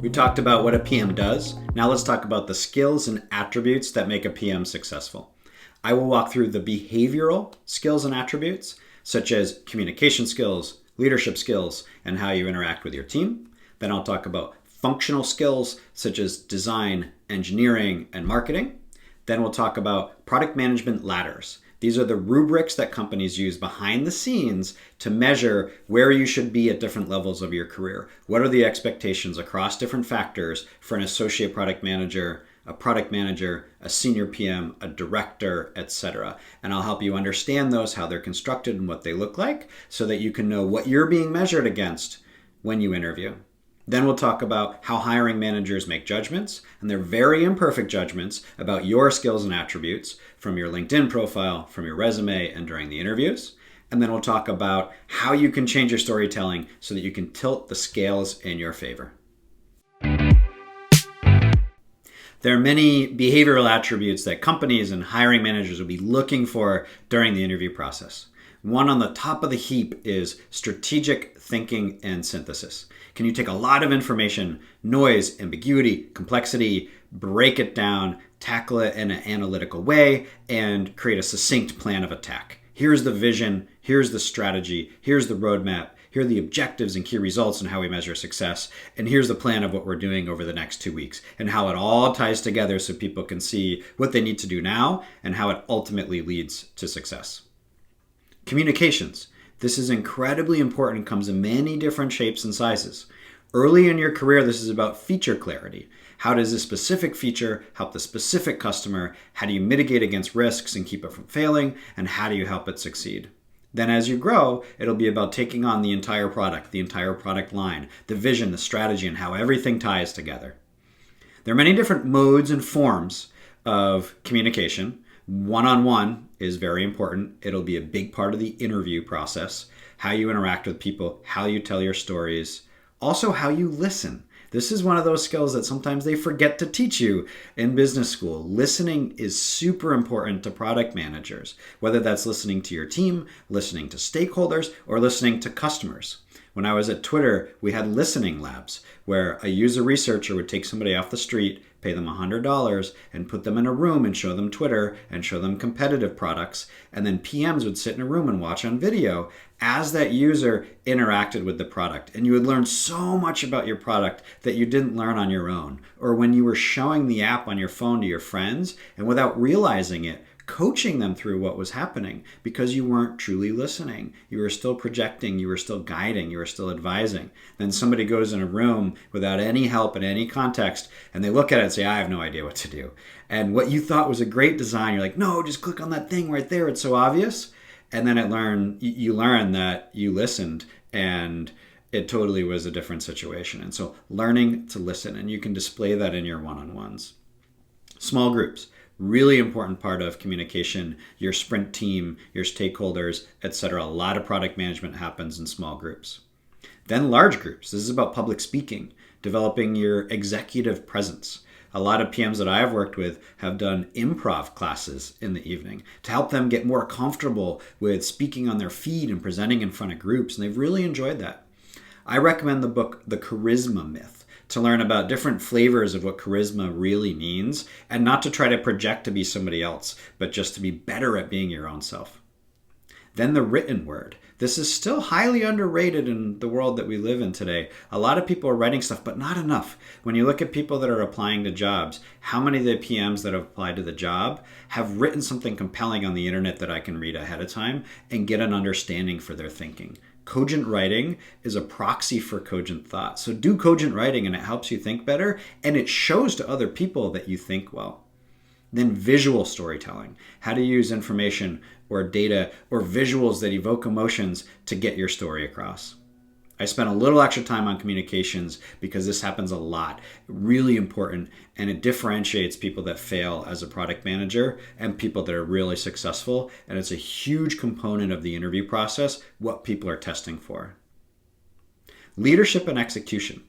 We talked about what a PM does. Now let's talk about the skills and attributes that make a PM successful. I will walk through the behavioral skills and attributes, such as communication skills, leadership skills, and how you interact with your team. Then I'll talk about functional skills, such as design, engineering, and marketing. Then we'll talk about product management ladders. These are the rubrics that companies use behind the scenes to measure where you should be at different levels of your career. What are the expectations across different factors for an associate product manager, a product manager, a senior PM, a director, etc. And I'll help you understand those, how they're constructed and what they look like, so that you can know what you're being measured against when you interview. Then we'll talk about how hiring managers make judgments, and they're very imperfect judgments about your skills and attributes from your LinkedIn profile, from your resume, and during the interviews. And then we'll talk about how you can change your storytelling so that you can tilt the scales in your favor. There are many behavioral attributes that companies and hiring managers will be looking for during the interview process. One on the top of the heap is strategic thinking and synthesis. Can you take a lot of information, noise, ambiguity, complexity, break it down, tackle it in an analytical way, and create a succinct plan of attack? Here's the vision, here's the strategy, here's the roadmap, here are the objectives and key results and how we measure success, and here's the plan of what we're doing over the next 2 weeks, and how it all ties together so people can see what they need to do now and how it ultimately leads to success. Communications. This is incredibly important and comes in many different shapes and sizes. Early in your career, this is about feature clarity. How does this specific feature help the specific customer? How do you mitigate against risks and keep it from failing? And how do you help it succeed? Then as you grow, it'll be about taking on the entire product line, the vision, the strategy, and how everything ties together. There are many different modes and forms of communication. One-on-one is very important. It'll be a big part of the interview process. How you interact with people, how you tell your stories, also how you listen. This is one of those skills that sometimes they forget to teach you in business school. Listening is super important to product managers, whether that's listening to your team, listening to stakeholders, or listening to customers. When I was at Twitter, we had listening labs where a user researcher would take somebody off the street, pay them $100, and put them in a room and show them Twitter and show them competitive products. And then PMs would sit in a room and watch on video as that user interacted with the product. And you would learn so much about your product that you didn't learn on your own. Or when you were showing the app on your phone to your friends and without realizing it, coaching them through what was happening because you weren't truly listening. You were still projecting, you were still guiding, you were still advising. Then somebody goes in a room without any help in any context and they look at it and say, I have no idea what to do. And what you thought was a great design, you're like, no, just click on that thing right there. It's so obvious. And then you learn that you listened and it totally was a different situation. And so learning to listen, and you can display that in your one-on-ones. Small groups. Really important part of communication, your sprint team, your stakeholders, etc. A lot of product management happens in small groups. Then large groups. This is about public speaking, developing your executive presence. A lot of PMs that I've worked with have done improv classes in the evening to help them get more comfortable with speaking on their feet and presenting in front of groups, and they've really enjoyed that. I recommend the book, The Charisma Myth, to learn about different flavors of what charisma really means and not to try to project to be somebody else, but just to be better at being your own self. Then the written word. This is still highly underrated in the world that we live in today. A lot of people are writing stuff, but not enough. When you look at people that are applying to jobs, how many of the PMs that have applied to the job have written something compelling on the internet that I can read ahead of time and get an understanding for their thinking? Cogent writing is a proxy for cogent thought. So do cogent writing and it helps you think better and it shows to other people that you think well. Then visual storytelling, how to use information or data or visuals that evoke emotions to get your story across. I spent a little extra time on communications because this happens a lot. Really important, and it differentiates people that fail as a product manager and people that are really successful, and it's a huge component of the interview process, what people are testing for. Leadership and execution.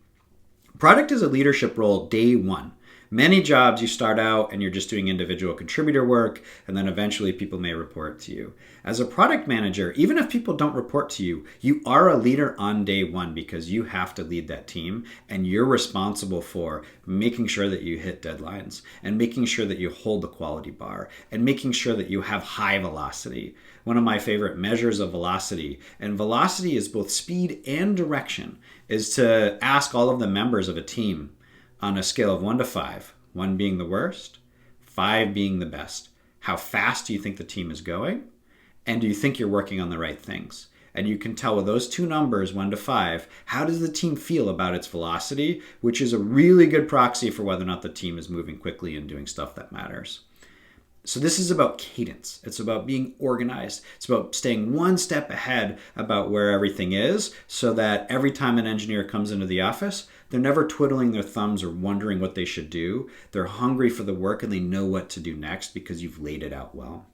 Product is a leadership role day one. Many jobs you start out and you're just doing individual contributor work, and then eventually people may report to you. As a product manager, even if people don't report to you, you are a leader on day one because you have to lead that team, and you're responsible for making sure that you hit deadlines and making sure that you hold the quality bar and making sure that you have high velocity. One of my favorite measures of velocity, and velocity is both speed and direction, is to ask all of the members of a team on a scale of 1 to 5, 1 being the worst, 5 being the best. How fast do you think the team is going? And do you think you're working on the right things? And you can tell with those two numbers, 1 to 5, how does the team feel about its velocity, which is a really good proxy for whether or not the team is moving quickly and doing stuff that matters. So this is about cadence. It's about being organized. It's about staying one step ahead about where everything is so that every time an engineer comes into the office, they're never twiddling their thumbs or wondering what they should do. They're hungry for the work and they know what to do next because you've laid it out well.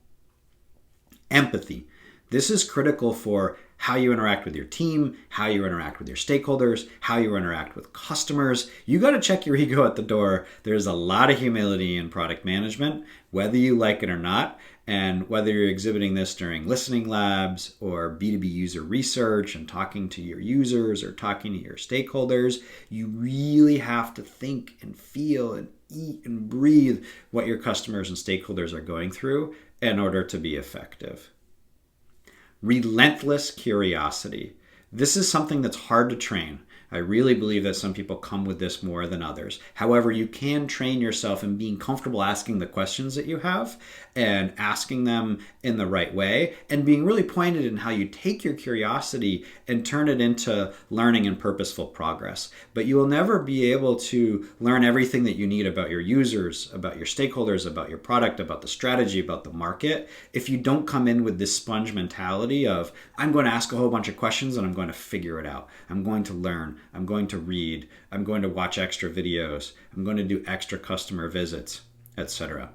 Empathy. This is critical for how you interact with your team, how you interact with your stakeholders, how you interact with customers. You got to check your ego at the door. There's a lot of humility in product management, whether you like it or not, and whether you're exhibiting this during listening labs or B2B user research and talking to your users or talking to your stakeholders, you really have to think and feel and eat and breathe what your customers and stakeholders are going through in order to be effective. Relentless curiosity. This is something that's hard to train. I really believe that some people come with this more than others. However, you can train yourself in being comfortable asking the questions that you have and asking them in the right way and being really pointed in how you take your curiosity and turn it into learning and purposeful progress. But you will never be able to learn everything that you need about your users, about your stakeholders, about your product, about the strategy, about the market, if you don't come in with this sponge mentality of, I'm going to ask a whole bunch of questions and I'm going to figure it out. I'm going to learn. I'm going to read, I'm going to watch extra videos, I'm going to do extra customer visits, etc.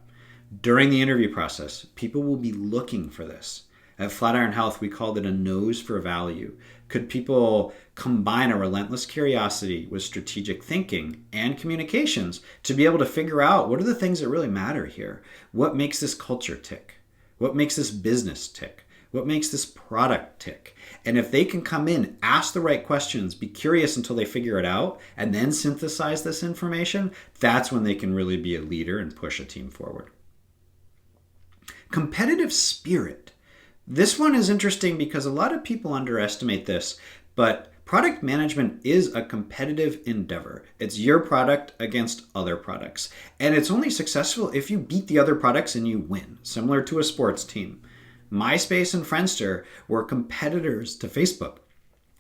During the interview process, people will be looking for this. At Flatiron Health, we called it a nose for value. Could people combine a relentless curiosity with strategic thinking and communications to be able to figure out what are the things that really matter here? What makes this culture tick? What makes this business tick? What makes this product tick? And if they can come in, ask the right questions, be curious until they figure it out, and then synthesize this information, that's when they can really be a leader and push a team forward. Competitive spirit. This one is interesting because a lot of people underestimate this, but product management is a competitive endeavor. It's your product against other products. And it's only successful if you beat the other products and you win, similar to a sports team. MySpace and Friendster were competitors to Facebook.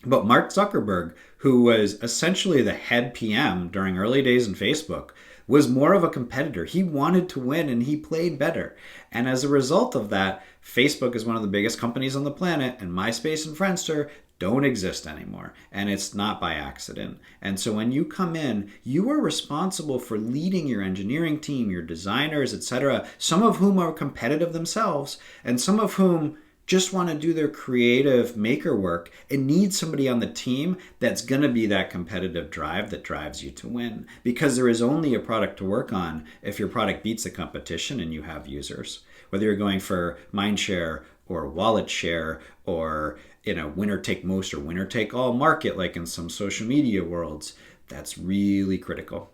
But Mark Zuckerberg, who was essentially the head PM during early days in Facebook, was more of a competitor. He wanted to win and he played better. And as a result of that, Facebook is one of the biggest companies on the planet, and MySpace and Friendster don't exist anymore. And it's not by accident. And so when you come in, you are responsible for leading your engineering team, your designers, etc., some of whom are competitive themselves, and some of whom just want to do their creative maker work and need somebody on the team that's going to be that competitive drive that drives you to win. Because there is only a product to work on if your product beats the competition and you have users. Whether you're going for mind share or wallet share or in a winner take most or winner take all market like in some social media worlds, that's really critical.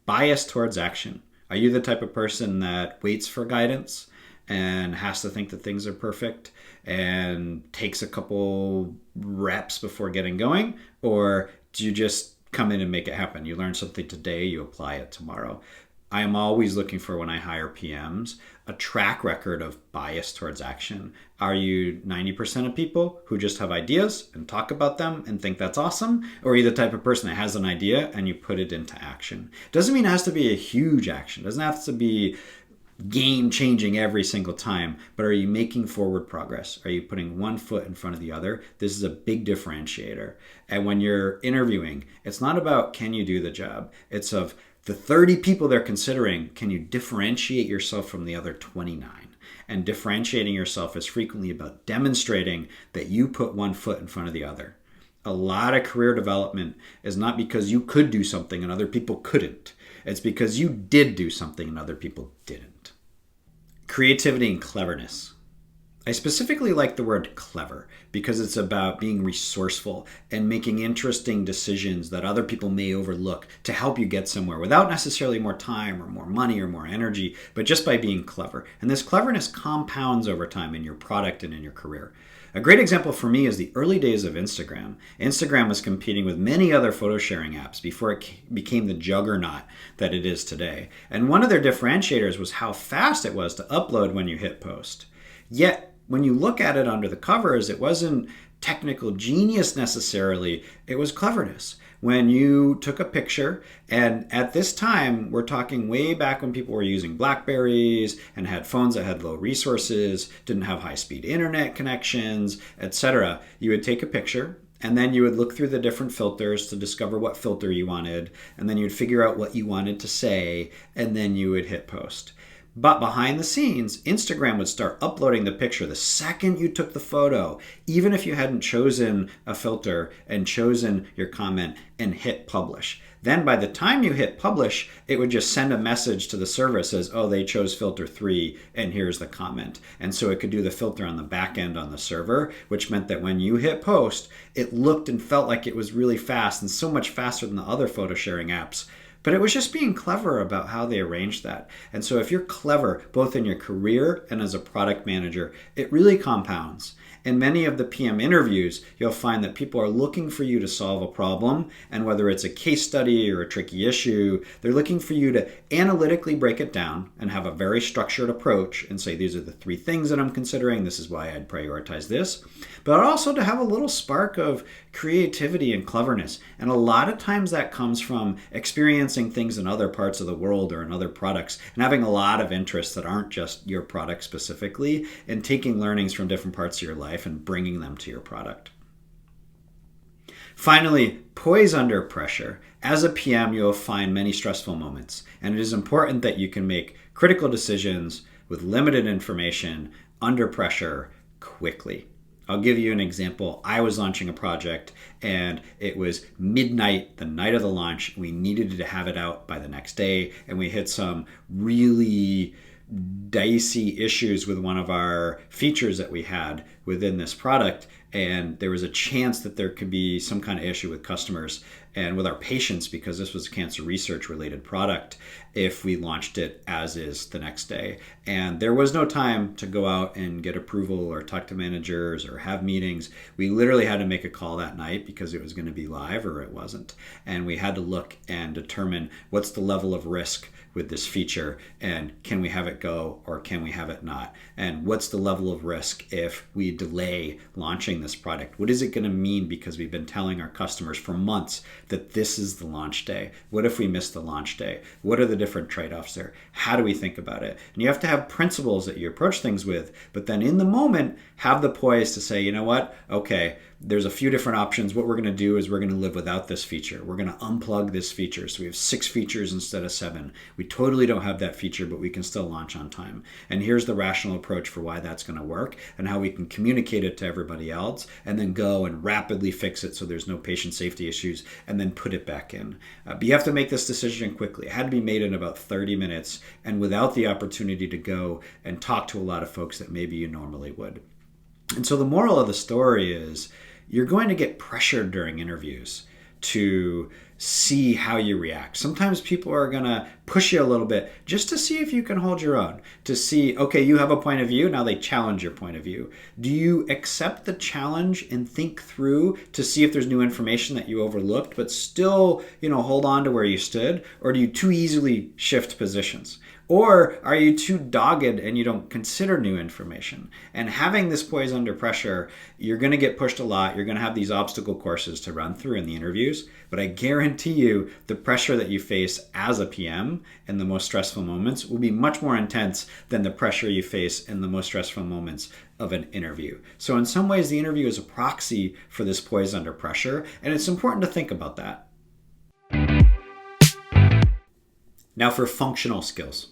Bias towards action. Are you the type of person that waits for guidance and has to think that things are perfect and takes a couple reps before getting going? Or do you just come in and make it happen? You learn something today, you apply it tomorrow. I am always looking for, when I hire PMs, a track record of bias towards action. Are you 90% of people who just have ideas and talk about them and think that's awesome? Or are you the type of person that has an idea and you put it into action? Doesn't mean it has to be a huge action. Doesn't have to be game changing every single time, but are you making forward progress? Are you putting one foot in front of the other? This is a big differentiator. And when you're interviewing, it's not about can you do the job? It's of the 30 people they're considering, can you differentiate yourself from the other 29? And differentiating yourself is frequently about demonstrating that you put one foot in front of the other. A lot of career development is not because you could do something and other people couldn't. It's because you did do something and other people didn't. Creativity and cleverness. I specifically like the word clever because it's about being resourceful and making interesting decisions that other people may overlook to help you get somewhere without necessarily more time or more money or more energy, but just by being clever. And this cleverness compounds over time in your product and in your career. A great example for me is the early days of Instagram. Instagram was competing with many other photo sharing apps before it became the juggernaut that it is today. And one of their differentiators was how fast it was to upload when you hit post. Yet, when you look at it under the covers, it wasn't technical genius necessarily, it was cleverness. When you took a picture, and at this time, we're talking way back when people were using Blackberries and had phones that had low resources, didn't have high-speed internet connections, etc. You would take a picture, and then you would look through the different filters to discover what filter you wanted, and then you'd figure out what you wanted to say, and then you would hit post. But behind the scenes, Instagram would start uploading the picture the second you took the photo, even if you hadn't chosen a filter and chosen your comment and hit publish. Then by the time you hit publish, it would just send a message to the server that says, oh, they chose filter 3 and here's the comment. And so it could do the filter on the back end on the server, which meant that when you hit post, it looked and felt like it was really fast and so much faster than the other photo sharing apps. But it was just being clever about how they arranged that. And so if you're clever, both in your career and as a product manager, it really compounds. In many of the PM interviews, you'll find that people are looking for you to solve a problem. And whether it's a case study or a tricky issue, they're looking for you to analytically break it down and have a very structured approach and say, these are the 3 things that I'm considering. This is why I'd prioritize this. But also to have a little spark of creativity and cleverness. And a lot of times that comes from experiencing things in other parts of the world or in other products and having a lot of interests that aren't just your product specifically and taking learnings from different parts of your life and bringing them to your product. Finally, poise under pressure. As a PM, you'll find many stressful moments, and it is important that you can make critical decisions with limited information under pressure quickly. I'll give you an example. I was launching a project and it was midnight, the night of the launch. We needed to have it out by the next day, and we hit some really dicey issues with one of our features that we had within this product, and there was a chance that there could be some kind of issue with customers and with our patients because this was a cancer research related product if we launched it as is the next day. And there was no time to go out and get approval or talk to managers or have meetings. We literally had to make a call that night because it was going to be live or it wasn't. And we had to look and determine what's the level of risk with this feature, and can we have it go or can we have it not? And what's the level of risk if we delay launching this product? What is it going to mean because we've been telling our customers for months that this is the launch day? What if we miss the launch day? What are the different trade-offs there? How do we think about it? And you have to have principles that you approach things with, but then in the moment, have the poise to say, you know what? Okay, there's a few different options. What we're going to do is we're going to live without this feature. We're going to unplug this feature. So we have 6 features instead of 7. We totally don't have that feature, but we can still launch on time. And here's the rational approach for why that's going to work and how we can communicate it to everybody else and then go and rapidly fix it so there's no patient safety issues and then put it back in. But you have to make this decision quickly. It had to be made in about 30 minutes and without the opportunity to go and talk to a lot of folks that maybe you normally would. And so the moral of the story is you're going to get pressured during interviews to see how you react. Sometimes people are going to push you a little bit just to see if you can hold your own, to see, okay, you have a point of view, now they challenge your point of view. Do you accept the challenge and think through to see if there's new information that you overlooked, but still, hold on to where you stood? Or do you too easily shift positions? Or are you too dogged and you don't consider new information? And having this poise under pressure, you're going to get pushed a lot. You're going to have these obstacle courses to run through in the interviews. But I guarantee you the pressure that you face as a PM in the most stressful moments will be much more intense than the pressure you face in the most stressful moments of an interview. So in some ways, the interview is a proxy for this poise under pressure. And it's important to think about that. Now for functional skills.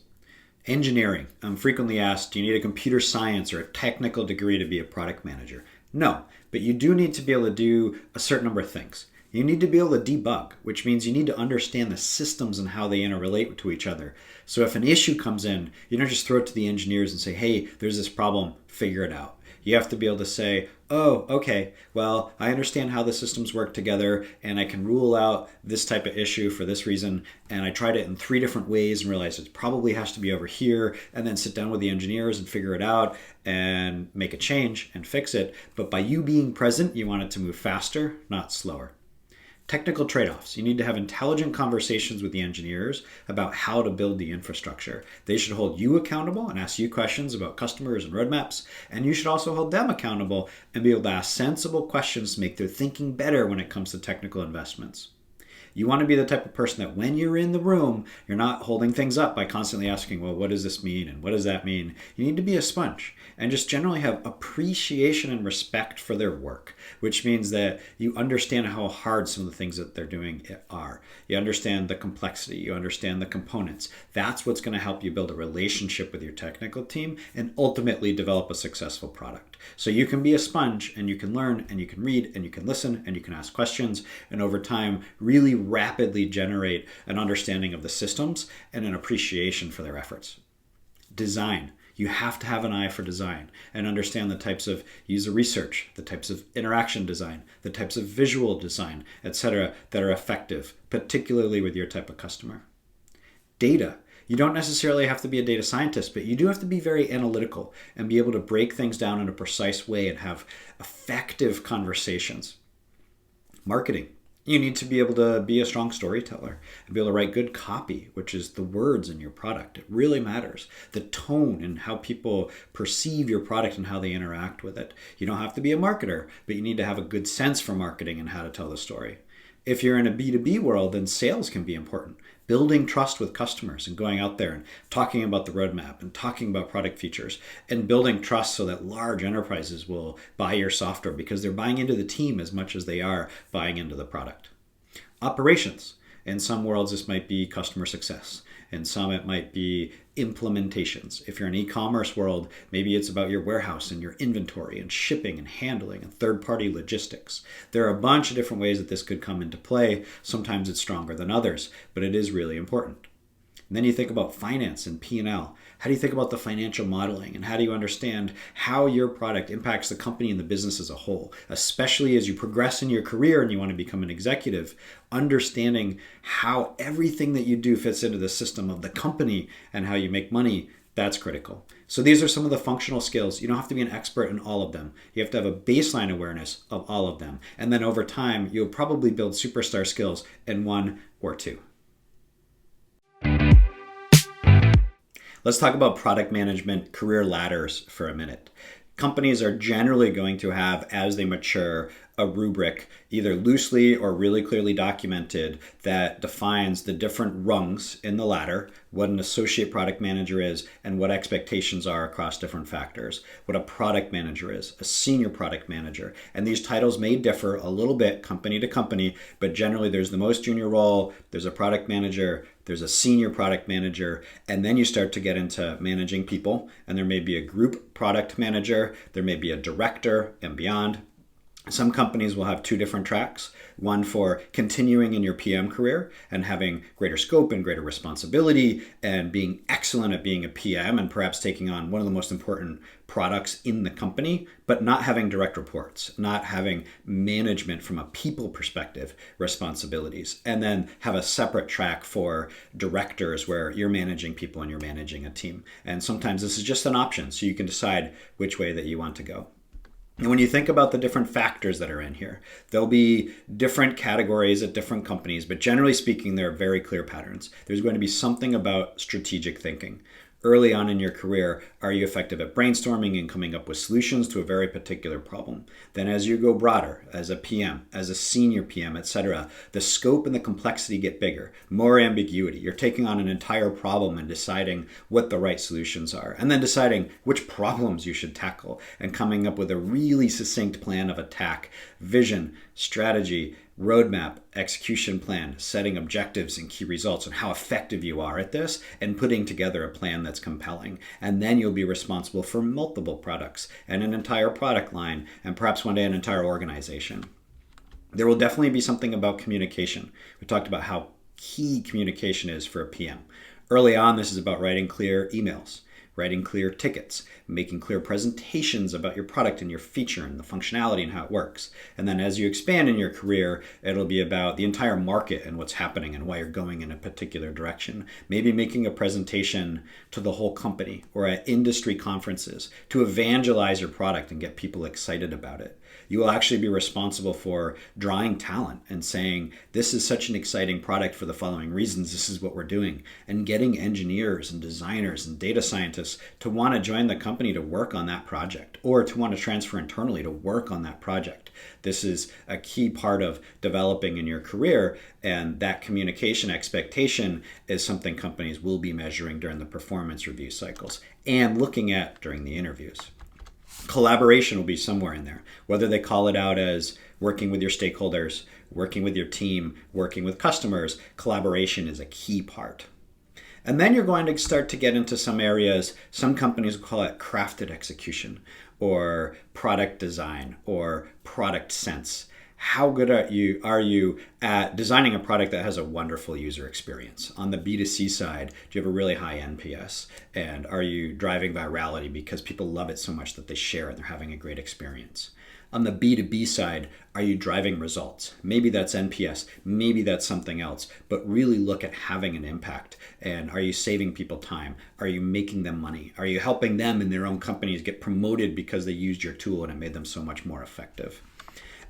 Engineering. I'm frequently asked, do you need a computer science or a technical degree to be a product manager? No, but you do need to be able to do a certain number of things. You need to be able to debug, which means you need to understand the systems and how they interrelate to each other. So if an issue comes in, you don't just throw it to the engineers and say, hey, there's this problem, figure it out. You have to be able to say, oh, okay, well, I understand how the systems work together and I can rule out this type of issue for this reason. And I tried it in 3 different ways and realized it probably has to be over here, and then sit down with the engineers and figure it out and make a change and fix it. But by you being present, you want it to move faster, not slower. Technical trade-offs. You need to have intelligent conversations with the engineers about how to build the infrastructure. They should hold you accountable and ask you questions about customers and roadmaps. And you should also hold them accountable and be able to ask sensible questions to make their thinking better when it comes to technical investments. You want to be the type of person that when you're in the room, you're not holding things up by constantly asking, well, what does this mean? And what does that mean? You need to be a sponge and just generally have appreciation and respect for their work, which means that you understand how hard some of the things that they're doing are. You understand the complexity. You understand the components. That's what's going to help you build a relationship with your technical team and ultimately develop a successful product. So you can be a sponge and you can learn and you can read and you can listen and you can ask questions, and over time really rapidly generate an understanding of the systems and an appreciation for their efforts. Design. You have to have an eye for design and understand the types of user research, the types of interaction design, the types of visual design, etc., that are effective, particularly with your type of customer. Data. You don't necessarily have to be a data scientist, but you do have to be very analytical and be able to break things down in a precise way and have effective conversations. Marketing. You need to be able to be a strong storyteller and be able to write good copy, which is the words in your product. It really matters. The tone and how people perceive your product and how they interact with it. You don't have to be a marketer, but you need to have a good sense for marketing and how to tell the story. If you're in a B2B world, then sales can be important. Building trust with customers and going out there and talking about the roadmap and talking about product features and building trust so that large enterprises will buy your software because they're buying into the team as much as they are buying into the product. Operations. In some worlds, this might be customer success. In some, it might be implementations. If you're in an e-commerce world, maybe it's about your warehouse and your inventory and shipping and handling and third-party logistics. There are a bunch of different ways that this could come into play. Sometimes it's stronger than others, but it is really important. And then you think about finance and P&L. How do you think about the financial modeling, and how do you understand how your product impacts the company and the business as a whole, especially as you progress in your career and you want to become an executive? Understanding how everything that you do fits into the system of the company and how you make money, that's critical. So these are some of the functional skills. You don't have to be an expert in all of them. You have to have a baseline awareness of all of them. And then over time, you'll probably build superstar skills in 1 or 2. Let's talk about product management career ladders for a minute. Companies are generally going to have, as they mature, a rubric, either loosely or really clearly documented, that defines the different rungs in the ladder, what an associate product manager is, and what expectations are across different factors, what a product manager is, a senior product manager. And these titles may differ a little bit company to company, but generally there's the most junior role, there's a product manager, there's a senior product manager, and then you start to get into managing people, and there may be a group product manager, there may be a director and beyond. Some companies will have 2 different tracks, one for continuing in your PM career and having greater scope and greater responsibility and being excellent at being a PM and perhaps taking on one of the most important products in the company, but not having direct reports, not having management from a people perspective responsibilities. And then have a separate track for directors where you're managing people and you're managing a team. And sometimes this is just an option, so you can decide which way that you want to go. And when you think about the different factors that are in here, there'll be different categories at different companies, but generally speaking, there are very clear patterns. There's going to be something about strategic thinking. Early on in your career, are you effective at brainstorming and coming up with solutions to a very particular problem? Then as you go broader, as a PM, as a senior PM, etc., the scope and the complexity get bigger, more ambiguity. You're taking on an entire problem and deciding what the right solutions are, and then deciding which problems you should tackle and coming up with a really succinct plan of attack, vision, strategy, roadmap, execution plan, setting objectives and key results, and how effective you are at this, and putting together a plan that's compelling. And then you'll be responsible for multiple products and an entire product line, and perhaps one day an entire organization. There will definitely be something about communication. We talked about how key communication is for a PM. Early on, this is about writing clear emails, writing clear tickets, making clear presentations about your product and your feature and the functionality and how it works. And then as you expand in your career, it'll be about the entire market and what's happening and why you're going in a particular direction. Maybe making a presentation to the whole company or at industry conferences to evangelize your product and get people excited about it. You will actually be responsible for drawing talent and saying, this is such an exciting product for the following reasons, this is what we're doing, and getting engineers and designers and data scientists to want to join the company to work on that project or to want to transfer internally to work on that project. This is a key part of developing in your career, and that communication expectation is something companies will be measuring during the performance review cycles and looking at during the interviews. Collaboration will be somewhere in there, whether they call it out as working with your stakeholders, working with your team, working with customers. Collaboration is a key part. And then you're going to start to get into some areas, some companies will call it crafted execution or product design or product sense. How good are you at designing a product that has a wonderful user experience? On the B2C side, do you have a really high NPS? And are you driving virality because people love it so much that they share and they're having a great experience? On the B2B side, are you driving results? Maybe that's NPS, maybe that's something else, but really look at having an impact. And are you saving people time? Are you making them money? Are you helping them in their own companies get promoted because they used your tool and it made them so much more effective?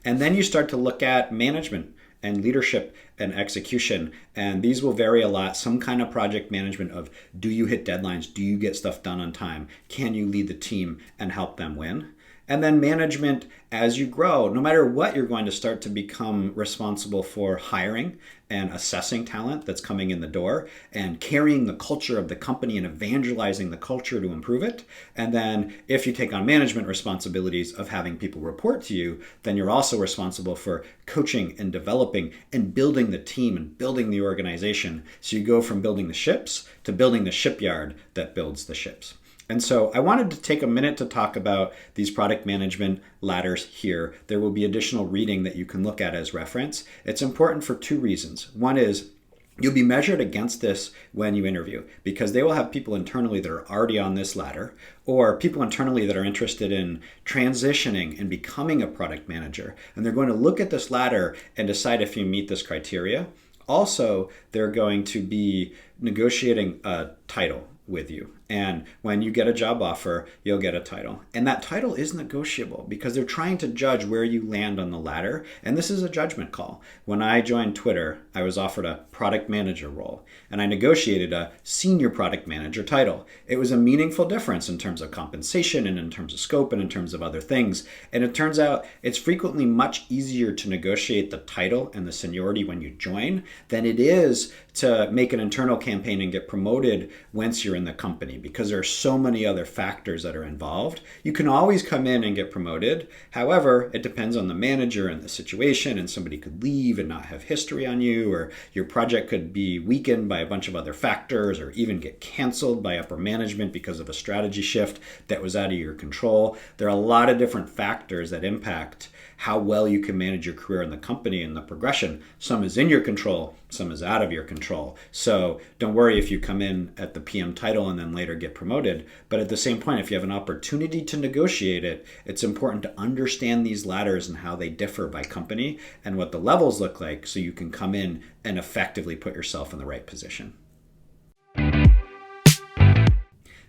And then you start to look at management and leadership and execution. And these will vary a lot. Some kind of project management of, do you hit deadlines? Do you get stuff done on time? Can you lead the team and help them win? And then management as you grow, no matter what, you're going to start to become responsible for hiring and assessing talent that's coming in the door and carrying the culture of the company and evangelizing the culture to improve it. And then if you take on management responsibilities of having people report to you, then you're also responsible for coaching and developing and building the team and building the organization. So you go from building the ships to building the shipyard that builds the ships. And so I wanted to take a minute to talk about these product management ladders here. There will be additional reading that you can look at as reference. It's important for two reasons. One is you'll be measured against this when you interview because they will have people internally that are already on this ladder or people internally that are interested in transitioning and becoming a product manager. And they're going to look at this ladder and decide if you meet this criteria. Also, they're going to be negotiating a title with you. And when you get a job offer, you'll get a title. And that title is negotiable because they're trying to judge where you land on the ladder. And this is a judgment call. When I joined Twitter, I was offered a product manager role and I negotiated a senior product manager title. It was a meaningful difference in terms of compensation and in terms of scope and in terms of other things. And it turns out it's frequently much easier to negotiate the title and the seniority when you join than it is to make an internal campaign and get promoted once you're in the company, because there are so many other factors that are involved. You can always come in and get promoted. However, it depends on the manager and the situation, and somebody could leave and not have history on you, or your project could be weakened by a bunch of other factors, or even get canceled by upper management because of a strategy shift that was out of your control. There are a lot of different factors that impact how well you can manage your career in the company and the progression. Some is in your control, some is out of your control. So don't worry if you come in at the PM title and then later get promoted. But at the same point, if you have an opportunity to negotiate it, it's important to understand these ladders and how they differ by company and what the levels look like so you can come in and effectively put yourself in the right position.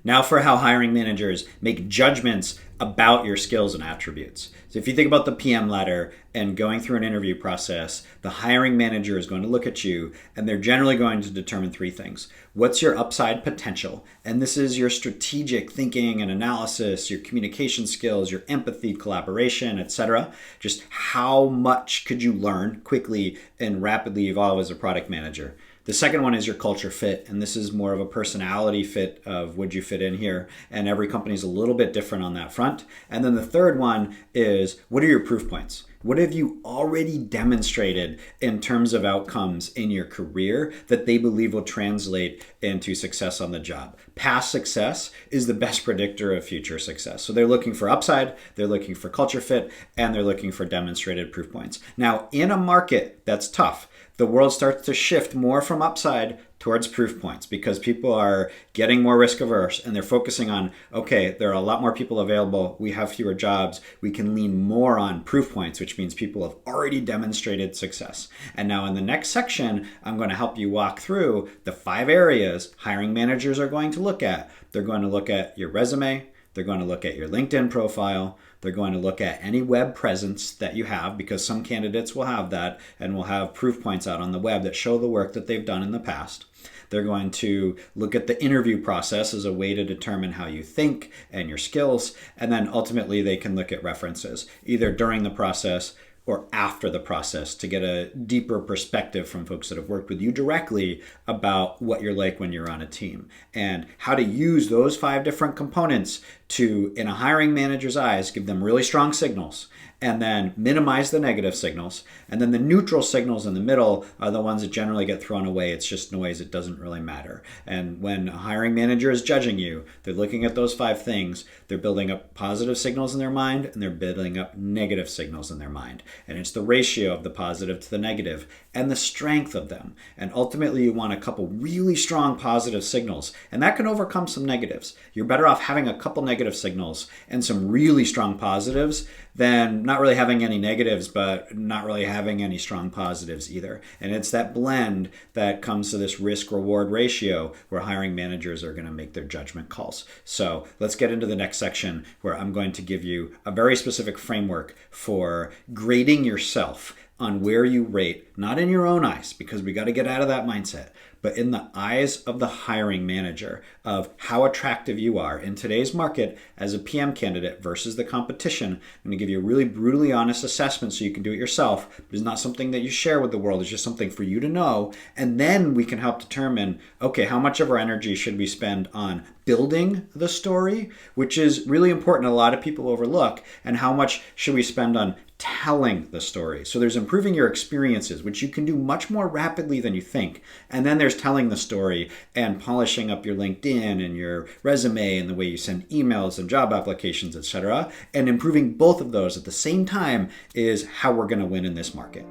Now for how hiring managers make judgments about your skills and attributes. So if you think about the PM ladder and going through an interview process, the hiring manager is going to look at you and they're generally going to determine three things. What's your upside potential? And this is your strategic thinking and analysis, your communication skills, your empathy, collaboration, etc. Just how much could you learn quickly and rapidly evolve as a product manager? The second one is your culture fit, and this is more of a personality fit of would you fit in here, and every company is a little bit different on that front. And then the third one is what are your proof points? What have you already demonstrated in terms of outcomes in your career that they believe will translate into success on the job? Past success is the best predictor of future success. So they're looking for upside, they're looking for culture fit, and they're looking for demonstrated proof points. Now, in a market that's tough, the world starts to shift more from upside towards proof points because people are getting more risk averse and they're focusing on, okay, there are a lot more people available, we have fewer jobs, we can lean more on proof points, which means people have already demonstrated success. And now in the next section, I'm going to help you walk through the 5 areas hiring managers are going to look at. They're going to look at your resume, they're going to look at your LinkedIn profile, they're going to look at any web presence that you have because some candidates will have that and will have proof points out on the web that show the work that they've done in the past. They're going to look at the interview process as a way to determine how you think and your skills. And then ultimately they can look at references either during the process or after the process to get a deeper perspective from folks that have worked with you directly about what you're like when you're on a team and how to use those 5 different components to, in a hiring manager's eyes, give them really strong signals and then minimize the negative signals. And then the neutral signals in the middle are the ones that generally get thrown away. It's just noise. It doesn't really matter. And when a hiring manager is judging you, they're looking at those 5 things. They're building up positive signals in their mind and they're building up negative signals in their mind. And it's the ratio of the positive to the negative and the strength of them. And ultimately, you want a couple really strong positive signals. And that can overcome some negatives. You're better off having a couple negative signals and some really strong positives than not really having any negatives, but not really having any strong positives either. And it's that blend that comes to this risk-reward ratio where hiring managers are going to make their judgment calls. So let's get into the next section where I'm going to give you a very specific framework for grading yourself on where you rate, not in your own eyes, because we got to get out of that mindset, but in the eyes of the hiring manager of how attractive you are in today's market as a PM candidate versus the competition. I'm going to give you a really brutally honest assessment so you can do it yourself. But it's not something that you share with the world. It's just something for you to know. And then we can help determine, okay, how much of our energy should we spend on building the story, which is really important. A lot of people overlook, and how much should we spend on telling the story. So there's improving your experiences, which you can do much more rapidly than you think. And then there's telling the story and polishing up your LinkedIn and your resume and the way you send emails and job applications, etc. And improving both of those at the same time is how we're going to win in this market.